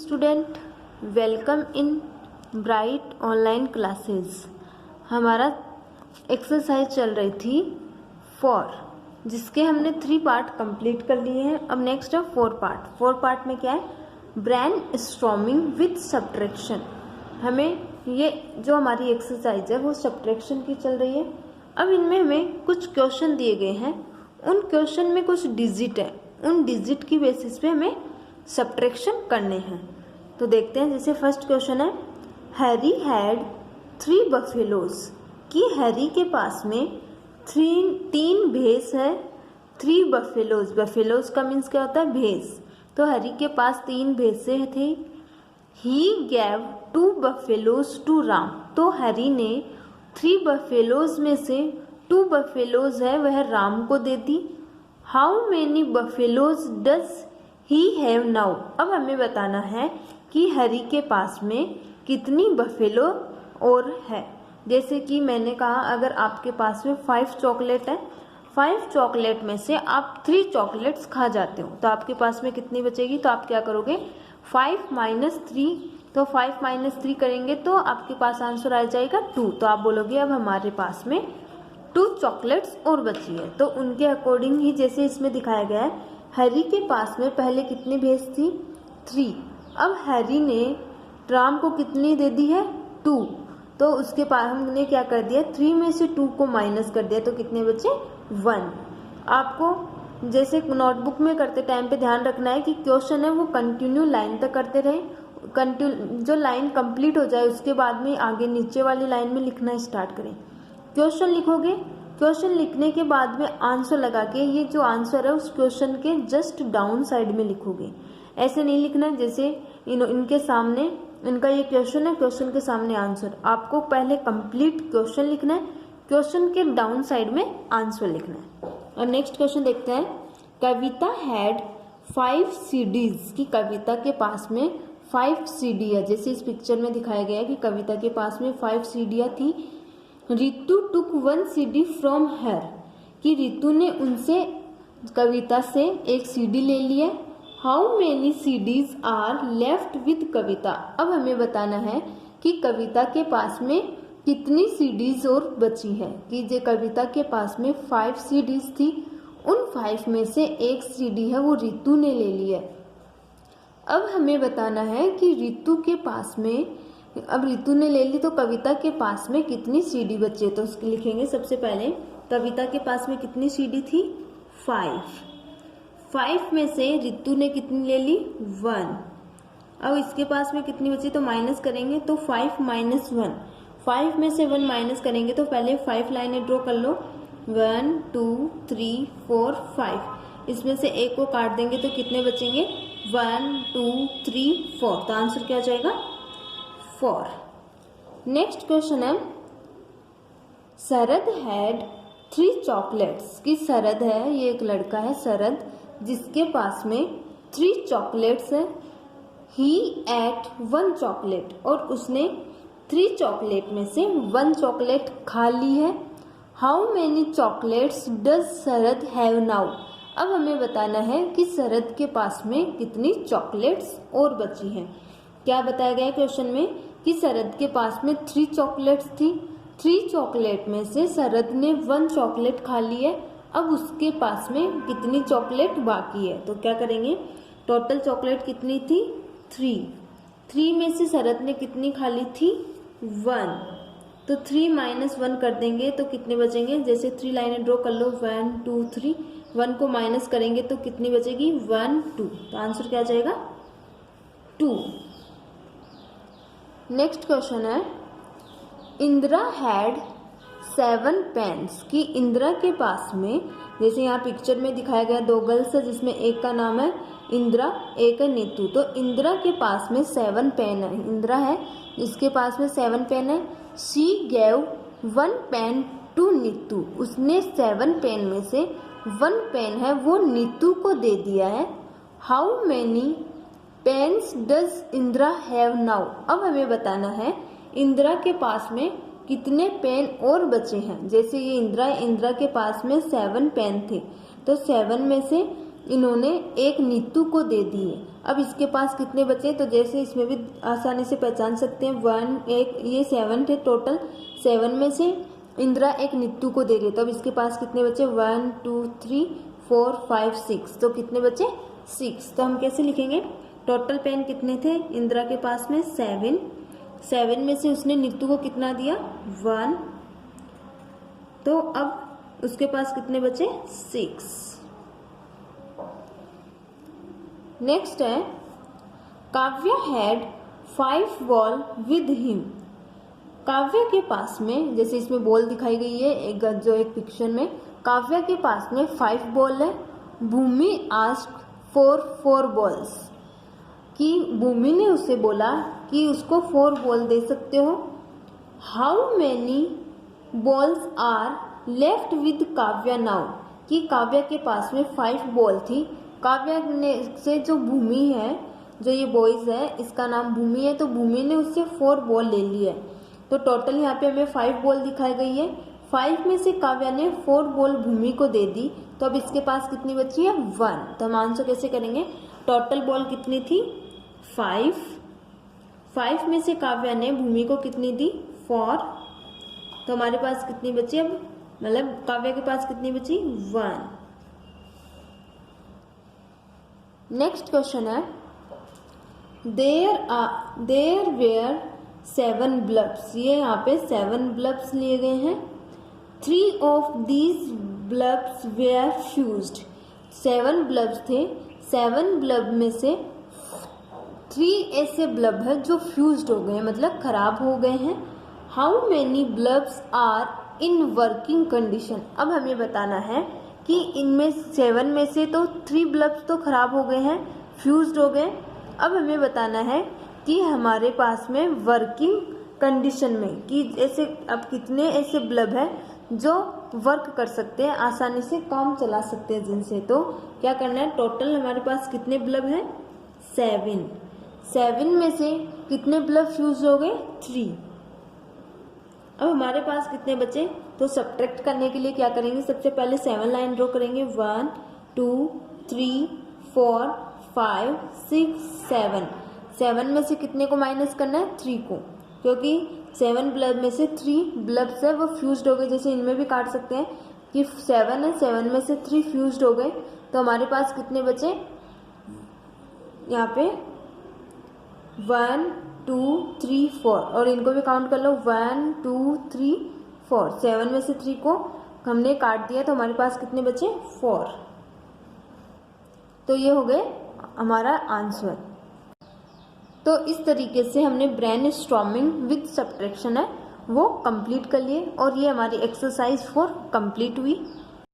Student, welcome in bright online classes. हमारा exercise चल रही थी 4, जिसके हमने 3 पार्ट कंप्लीट कर लिए हैं। अब नेक्स्ट है 4 पार्ट। 4 पार्ट में क्या है? Brain storming with subtraction. हमें ये जो हमारी एक्सरसाइज है वो सब्ट्रैक्शन की चल रही है। अब इनमें हमें कुछ क्वेश्चन दिए गए हैं, उन क्वेश्चन में कुछ डिजिट है, उन डिजिट की बेसिस पे हमें सब्ट्रैक्शन करने हैं। तो देखते हैं। जैसे फर्स्ट क्वेश्चन है, हैरी हैड 3 बफेलोज, कि हैरी के पास में 3 भैंस है। 3 बफेलोज, बफेलोज का मीन्स क्या होता है? भैंस। तो हैरी के पास 3 भैंसे थे। ही गैव 2 बफेलोज टू राम, तो हैरी ने 3 बफेलोज में से 2 बफेलोज है वह राम को दे दी। How many buffaloes does he have now, अब हमें बताना है कि हैरी के पास में कितनी बफेलो और है। जैसे कि मैंने कहा, अगर आपके पास में 5 चॉकलेट है, 5 चॉकलेट में से आप 3 चॉकलेट्स खा जाते हो, तो आपके पास में कितनी बचेगी? तो आप क्या करोगे? 5 माइनस 3, तो 5 माइनस 3 करेंगे तो आपके पास आंसर आ जाएगा 2। तो आप बोलोगे अब हमारे पास में 2 चॉकलेट्स और बची है। तो उनके अकॉर्डिंग ही जैसे इसमें दिखाया गया है, हैरी के पास में पहले कितनी भैंस थी? 3। अब हैरी ने राम को कितनी दे दी है? 2। तो उसके पास हमने क्या कर दिया? 3 में से 2 को माइनस कर दिया, तो कितने बचे? 1। आपको जैसे नोटबुक में करते टाइम पे ध्यान रखना है कि क्वेश्चन है वो कंटिन्यू लाइन तक करते रहे। जो लाइन कंप्लीट हो जाए उसके बाद में आगे नीचे वाली लाइन में लिखना स्टार्ट करें। क्वेश्चन लिखोगे, क्वेश्चन लिखने के बाद में आंसर लगा के ये जो आंसर है उस क्वेश्चन के जस्ट डाउन साइड में लिखोगे। ऐसे नहीं लिखना है जैसे इनके सामने इनका ये क्वेश्चन है, क्वेश्चन के सामने आंसर। आपको पहले कंप्लीट क्वेश्चन लिखना है, क्वेश्चन के डाउन साइड में आंसर लिखना है। और नेक्स्ट क्वेश्चन देखते हैं। कविता हैड 5 CDs, की कविता के पास में 5 CD है। जैसे इस पिक्चर में दिखाया गया है कि कविता के पास में 5 सीढ़ियाँ थी। रितु टुक 1 CD फ्रॉम हर, कि रितु ने उनसे कविता से 1 CD ले लिया। How many CDs are left with Kavita, अब हमें बताना है कि कविता के पास में कितनी CDs और बची है। कि जो कविता के पास में 5 CDs थी, उन 5 में से 1 CD है वो रितु ने ले लिया। अब हमें बताना है कि रितु के पास में, अब रितु ने ले ली तो कविता के पास में कितनी CD बचे। तो उसके लिखेंगे सबसे पहले कविता के पास में कितनी CD थी? 5। 5 में से रितु ने कितनी ले ली? 1। अब इसके पास में कितनी बची? तो माइनस करेंगे तो 5 माइनस 1। 5 में से 1 माइनस करेंगे तो पहले 5 लाइनें ड्रॉ कर लो। 1 2 3 4 5। इसमें से 1 को काट देंगे तो कितने बचेंगे? 1 2 3 4। तो आंसर क्या आ जाएगा? 4। नेक्स्ट क्वेश्चन है, शरद हैड 3 चॉकलेट्स, की शरद है, ये एक लड़का है शरद, जिसके पास में 3 चॉकलेट्स है। ही एट 1 चॉकलेट, और उसने 3 चॉकलेट में से 1 चॉकलेट खा ली है। How many chocolates does Sharad have now, अब हमें बताना है कि शरद के पास में कितनी चॉकलेट्स और बची हैं। क्या बताया गया है क्वेश्चन में कि शरद के पास में 3 चॉकलेट्स थी। 3 चॉकलेट में से शरद ने 1 चॉकलेट खा ली है। अब उसके पास में कितनी चॉकलेट बाकी है? तो क्या करेंगे? टोटल चॉकलेट कितनी थी? 3। 3 में से शरद ने कितनी खा ली थी? 1। तो 3 माइनस 1 कर देंगे तो कितने बचेंगे? जैसे 3 लाइनें ड्रॉ कर लो, 1 2 3। 1 को माइनस करेंगे तो कितनी बचेगी? 1 2। तो आंसर क्या आ जाएगा? 2। नेक्स्ट क्वेश्चन है, इंदिरा हैड 7 पेन्स, की इंदिरा के पास में, जैसे यहाँ पिक्चर में दिखाया गया 2 गर्ल्स है जिसमें एक का नाम है इंदिरा, एक है नीतू। तो इंदिरा के पास में 7 पेन है। इंदिरा है जिसके पास में 7 पेन है। She gave 1 pen to Neetu, उसने 7 पेन में से 1 पेन है वो नीतू को दे दिया है। How many pens does Indira have now, अब हमें बताना है इंदिरा के पास में कितने पेन और बचे हैं। जैसे ये इंदिरा के पास में 7 पेन थे, तो 7 में से इन्होंने एक नीतू को दे दिए। अब इसके पास कितने बचे, तो जैसे इसमें भी आसानी से पहचान सकते हैं, 1 एक ये 7 थे टोटल, 7 में से इंदिरा एक नीतू को दे रही है, तो अब इसके पास कितने बचे, 1 2 3 4 5 6, तो कितने बचे 6। तो हम कैसे लिखेंगे, टोटल पेन कितने थे इंदिरा के पास में 7 में से उसने नीतू को कितना दिया 1, तो अब उसके पास कितने बचे 6। नेक्स्ट है Kavya had 5 ball with him. Kavya के पास में, जैसे इसमें बॉल दिखाई गई है एक जो एक पिक्चर में, काव्या के पास में 5 बॉल है। भूमि आस्क फॉर 4 बॉल्स, कि भूमि ने उससे बोला कि उसको 4 बॉल दे सकते हो। How many balls are left with Kavya now, कि काव्या के पास में 5 बॉल थी। काव्या ने से जो भूमि है, जो ये बॉयज है इसका नाम भूमि है, तो भूमि ने उससे 4 बॉल ले लिए, तो टोटल यहाँ पे हमें 5 बॉल दिखाई गई है। 5 में से काव्या ने 4 बॉल भूमि को दे दी, तो अब इसके पास कितनी बची है 1। तो हम आंसर कैसे करेंगे, टोटल बॉल कितनी थी 5 में से काव्या ने भूमि को कितनी दी 4, तो हमारे पास कितनी बची, अब मतलब काव्या के पास कितनी बची 1। नेक्स्ट क्वेश्चन है देयर वेयर 7 ब्लब्स, ये यहाँ पे 7 ब्लब्स लिए गए हैं। 3 of these bulbs were fused, 7 bulbs थे, 7 ब्लब में से 3 ऐसे ब्लब है जो फ्यूज्ड हो गए हैं, मतलब खराब हो गए हैं। How many bulbs are in working condition, अब हमें बताना है कि इनमें 7 में से तो 3 ब्लब्स तो खराब हो गए हैं, फ्यूज्ड हो गए। अब हमें बताना है कि हमारे पास में वर्किंग कंडीशन में कि ऐसे अब कितने ऐसे ब्लब है जो वर्क कर सकते हैं, आसानी से काम चला सकते हैं जिनसे। तो क्या करना है, टोटल हमारे पास कितने ब्लब हैं 7 में से कितने ब्लब फ्यूज हो गए 3। अब हमारे पास कितने बचे, तो सब्ट्रैक्ट करने के लिए क्या करेंगे, सबसे पहले 7 लाइन ड्रॉ करेंगे, 1 2 3 4 5 6 7 में से कितने को माइनस करना है 3 को, क्योंकि 7 ब्लब में से 3 ब्लब्स है वो फ्यूज्ड हो गए। जैसे इनमें भी काट सकते हैं कि 7 है, 7 में से 3 फ्यूज्ड हो गए, तो हमारे पास कितने बचे यहाँ पे 1 2 3 4, और इनको भी काउंट कर लो 1 2 3 4। 7 में से 3 को हमने काट दिया, तो हमारे पास कितने बचे 4। तो ये हो गए हमारा आंसर। तो इस तरीके से हमने ब्रेन स्टॉर्मिंग विद सब्ट्रैक्शन है वो कंप्लीट कर लिए, और ये हमारी एक्सरसाइज 4 कंप्लीट हुई।